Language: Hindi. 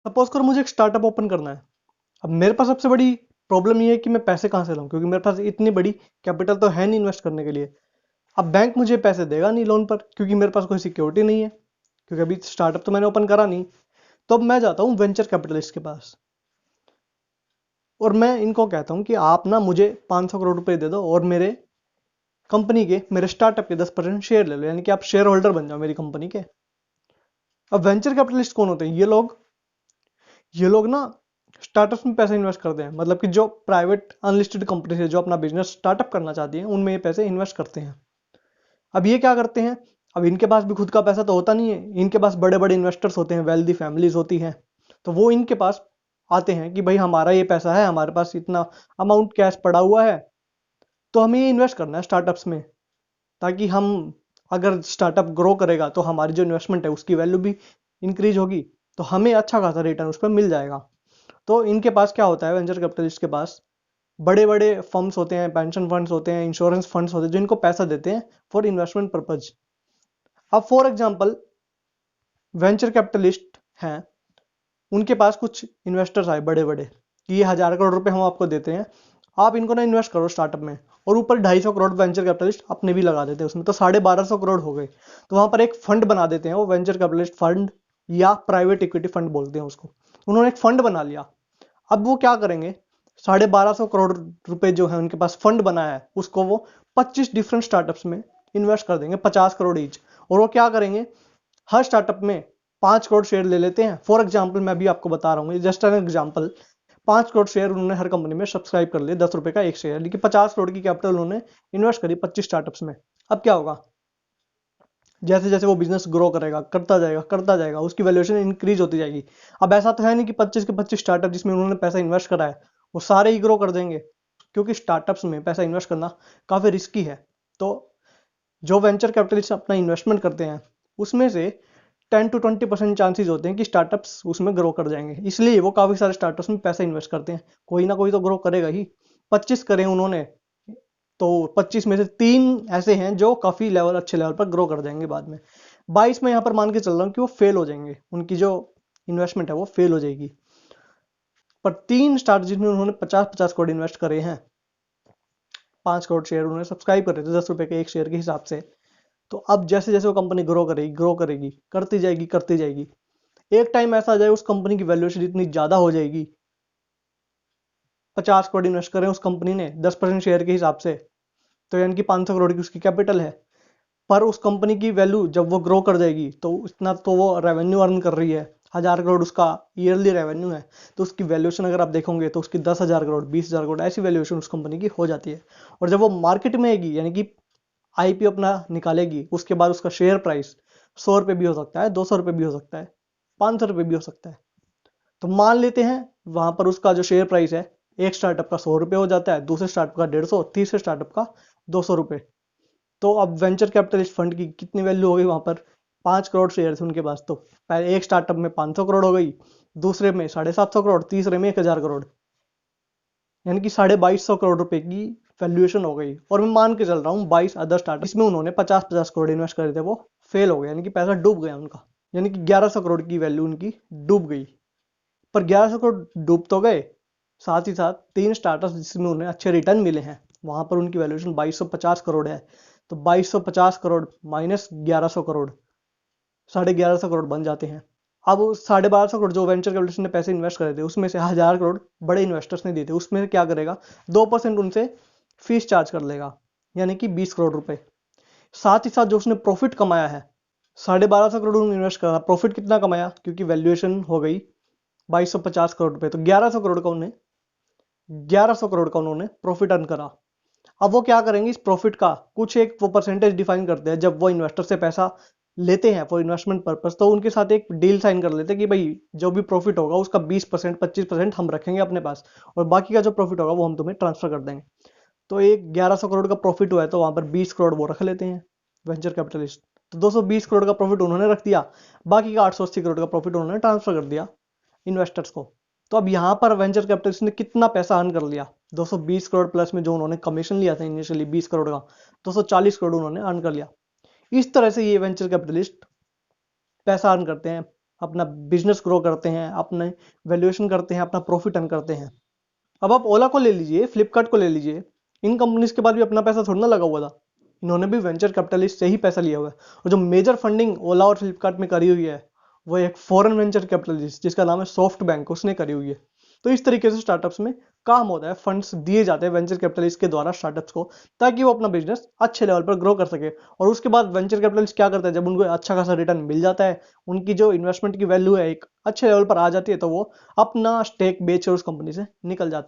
सपोज करो मुझे एक स्टार्टअप ओपन करना है। अब मेरे पास सबसे बड़ी प्रॉब्लम ये है कि मैं पैसे कहाँ से लाऊं, क्योंकि मेरे पास इतनी बड़ी कैपिटल तो है नहीं इन्वेस्ट करने के लिए। अब बैंक मुझे पैसे देगा नहीं लोन पर, क्योंकि मेरे पास कोई सिक्योरिटी नहीं है, क्योंकि अभी स्टार्टअप तो मैंने ओपन करा नहीं। तो अब मैं जाता हूँ वेंचर कैपिटलिस्ट के पास और मैं इनको कहता हूँ कि आप ना मुझे 500 करोड़ रुपए दे दो और मेरे कंपनी के, मेरे स्टार्टअप के 10% शेयर ले लो, यानी कि आप शेयर होल्डर बन जाओ मेरी कंपनी के। अब वेंचर कैपिटलिस्ट कौन होते हैं? ये लोग ना स्टार्टअप्स में पैसे इन्वेस्ट करते हैं, मतलब कि जो प्राइवेट अनलिस्टेड कंपनी है जो अपना बिजनेस स्टार्टअप करना चाहती है उनमें ये पैसे इन्वेस्ट करते हैं। अब ये क्या करते हैं? अब इनके पास भी खुद का पैसा तो होता नहीं है, इनके पास बड़े बड़े इन्वेस्टर्स होते हैं, वेल्दी फैमिलीज होती हैं। तो वो इनके पास आते हैं कि भाई हमारा ये पैसा है, हमारे पास इतना अमाउंट कैश पड़ा हुआ है, तो हमें ये इन्वेस्ट करना है स्टार्टअप्स में, ताकि हम, अगर स्टार्टअप ग्रो करेगा तो हमारी जो इन्वेस्टमेंट है उसकी वैल्यू भी इंक्रीज होगी, तो हमें अच्छा खासा रिटर्न उस पर मिल जाएगा। तो इनके पास क्या होता है, वेंचर कैपिटलिस्ट के पास बड़े बड़े फर्म्स होते हैं, पेंशन फंड्स होते हैं, इंश्योरेंस फंड्स होते हैं, जो इनको पैसा देते हैं फॉर इन्वेस्टमेंट पर्पज। अब फॉर एग्जांपल वेंचर कैपिटलिस्ट हैं, उनके पास कुछ इन्वेस्टर्स आए बड़े बड़े कि ये 1,000 करोड़ रुपए हम आपको देते हैं, आप इनको ना इन्वेस्ट करो स्टार्टअप में, और ऊपर 250 करोड़ वेंचर कैपिटलिस्ट अपने भी लगा देते हैं उसमें, तो 1,250 करोड़ हो गए। तो वहां पर एक फंड बना देते हैं वो वेंचर कैपिटलिस्ट फंड, या प्राइवेट इक्विटी फंड बोलते हैं उसको। उन्होंने एक फंड बना लिया। अब वो क्या करेंगे, 1,250 करोड़ रुपए जो है उनके पास फंड बनाया है, उसको वो 25 डिफरेंट स्टार्टअप्स में इन्वेस्ट कर देंगे, 50 करोड़ ईच। और वो क्या करेंगे, हर स्टार्टअप में 5 करोड़ शेयर ले लेते हैं। फॉर एग्जाम्पल मैं भी आपको बता रहा हूँ, just an example, 5 crore share उन्होंने हर कंपनी में सब्सक्राइब कर लिए, 10 रुपए का एक शेयर, लेकिन 50 करोड़ की कैपिटल उन्होंने इन्वेस्ट करी 25 स्टार्टअप्स में। अब क्या होगा, जैसे जैसे वो बिजनेस ग्रो करेगा, करता जाएगा, उसकी वैल्यूएशन इंक्रीज होती जाएगी। अब ऐसा तो है नहीं कि 25 के 25 स्टार्टअप जिसमें उन्होंने पैसा इन्वेस्ट करा है वो सारे ही ग्रो कर देंगे, क्योंकि स्टार्टअप्स में पैसा इन्वेस्ट करना काफी रिस्की है। तो जो वेंचर कैपिटलिस्ट अपना इन्वेस्टमेंट करते हैं उसमें से 10 to 20% चांसेस होते हैं कि स्टार्टअप्स उसमें ग्रो कर जाएंगे, इसलिए वो काफी सारे स्टार्टअप्स में पैसा इन्वेस्ट करते हैं। कोई ना कोई तो ग्रो करेगा ही। 25 करें उन्होंने, तो 25 में से 3 ऐसे हैं जो काफी लेवल, अच्छे लेवल पर ग्रो कर जाएंगे बाद में। 22 में यहाँ पर मान के चल रहा हूँ कि वो फेल हो जाएंगे, उनकी जो इन्वेस्टमेंट है वो फेल हो जाएगी। पर 3 स्टार्ट जिसमें उन्होंने 50-50 करोड़ इन्वेस्ट करे हैं, 5 करोड़ शेयर उन्होंने सब्सक्राइब करे थे 10 रुपए के एक शेयर के हिसाब से। तो अब जैसे जैसे वो कंपनी ग्रो करेगी, करती जाएगी, एक टाइम ऐसा आ जाए उस कंपनी की वैल्यूएशन इतनी ज्यादा हो जाएगी, 50 करोड़ इन्वेस्ट करें उस कंपनी ने 10% शेयर के हिसाब से, तो यानी कि 500 करोड़ की उसकी कैपिटल है। पर उस कंपनी की वैल्यू जब वो ग्रो कर जाएगी तो इतना तो वो रेवेन्यू अर्न कर रही है, 1,000 करोड़ उसका ईयरली रेवेन्यू है, तो उसकी वैल्यूएशन अगर आप देखोगे तो उसकी 10,000 करोड़, 20,000 करोड़ ऐसी वैल्यूएशन उस कंपनी की हो जाती है। और जब वो मार्केट में आएगी, यानी कि आईपीओ अपना निकालेगी, उसके बाद उसका शेयर प्राइस 100 रुपए भी हो सकता है, 200 रुपए भी हो सकता है, 500 रुपए भी हो सकता है। तो मान लेते हैं वहां पर उसका जो शेयर प्राइस है, एक स्टार्टअप का 100 रुपए हो जाता है, दूसरे स्टार्टअप का 150, तीसरे स्टार्टअप का 200 रुपए। तो अब वेंचर कैपिटलिस्ट फंड की कितनी वैल्यू हो गई वहां पर, 5 करोड़ शेयर थे उनके पास, तो पहले एक स्टार्टअप में 500 करोड़ हो गई, दूसरे में 750 करोड़, तीसरे में 1,000 करोड़, यानी कि 2,250 करोड़ रुपए की वैल्यूएशन हो गई। और मैं मान के चल रहा हूँ 22 अदर स्टार्टअप, इसमें उन्होंने 50-50 करोड़ इन्वेस्ट करे थे, वो फेल हो गए, यानी कि पैसा डूब गया उनका, यानी कि 1,100 करोड़ की वैल्यू उनकी डूब गई। पर 1,100 करोड़ डूब तो गए, साथ ही साथ 3 स्टार्टअप्स जिसमें उन्हें अच्छे रिटर्न मिले हैं, वहां पर उनकी वैल्यूएशन 2,250 करोड़ है। तो 2,250 करोड़ माइनस 1,100 करोड़, 1,150 करोड़ बन जाते हैं। अब 1,250 करोड़ जो वेंचर कैपिटलिस्ट ने पैसे इन्वेस्ट करे थे उसमें से 1,000 करोड़ बड़े इन्वेस्टर्स ने दिए थे, उसमें से क्या करेगा, 2% उनसे फीस चार्ज कर लेगा, यानी कि 20 करोड़ रुपए। साथ ही साथ जो उसने प्रॉफिट कमाया है, 1,250 करोड़ इन्वेस्ट करा, प्रॉफिट कितना कमाया, क्योंकि वैल्यूएशन हो गई 2,250 करोड़ रुपए, तो 1,100 करोड़ का उन्होंने प्रॉफिट अर्न करा। अब वो क्या करेंगे, इस प्रॉफिट का कुछ एक वो परसेंटेज डिफाइन करते हैं, जब वो इन्वेस्टर से पैसा लेते हैं फॉर इन्वेस्टमेंट पर्पस, तो उनके साथ एक डील साइन कर लेते हैं कि भाई जो भी प्रॉफिट होगा उसका 20%, 25% हम रखेंगे अपने पास, और बाकी का जो प्रॉफिट होगा वो हम तुम्हें ट्रांसफर कर देंगे। तो एक 1,100 करोड़ का प्रॉफिट हुआ है, तो वहां पर 20 करोड़ वो रख लेते हैं वेंचर कैपिटलिस्ट, तो 220 करोड़ का प्रॉफिट उन्होंने रख दिया, बाकी का 880 करोड़ का प्रॉफिट उन्होंने ट्रांसफर कर दिया इन्वेस्टर्स को। तो अब यहां पर वेंचर कैपिटलिस्ट ने कितना पैसा अर्न कर लिया, 220 करोड़ प्लस में जो उन्होंने कमीशन लिया था इनिशियली 20 करोड़ का, 240 करोड़ उन्होंने अर्न कर लिया। इस तरह से ये वेंचर कैपिटलिस्ट पैसा अर्न करते हैं अपना बिजनेस ग्रो करते हैं, अपने वैल्यूएशन करते हैं, अपना प्रॉफिट अर्न करते हैं। अब आप ओला को ले लीजिए, फ्लिपकार्ट को ले लीजिए, इन कंपनीज के बाद भी अपना पैसा थोड़ा ना लगा हुआ था, इन्होंने भी वेंचर कैपिटलिस्ट से ही पैसा लिया हुआ है। और जो मेजर फंडिंग ओला और फ्लिपकार्ट में करी हुई है वो एक फॉरेन वेंचर कैपिटलिस्ट जिसका नाम है सॉफ्ट बैंक, उसने करी हुई है। तो इस तरीके से स्टार्टअप्स में काम होता है, फंड्स दिए जाते हैं वेंचर कैपिटलिस्ट के द्वारा स्टार्टअप्स को, ताकि वो अपना बिजनेस अच्छे लेवल पर ग्रो कर सके। और उसके बाद वेंचर कैपिटलिस्ट क्या करता है, जब उनको अच्छा खासा रिटर्न मिल जाता है, उनकी जो इन्वेस्टमेंट की वैल्यू है एक अच्छे लेवल पर आ जाती है, तो वो अपना स्टेक बेचकर उस कंपनी से निकल जाते हैं।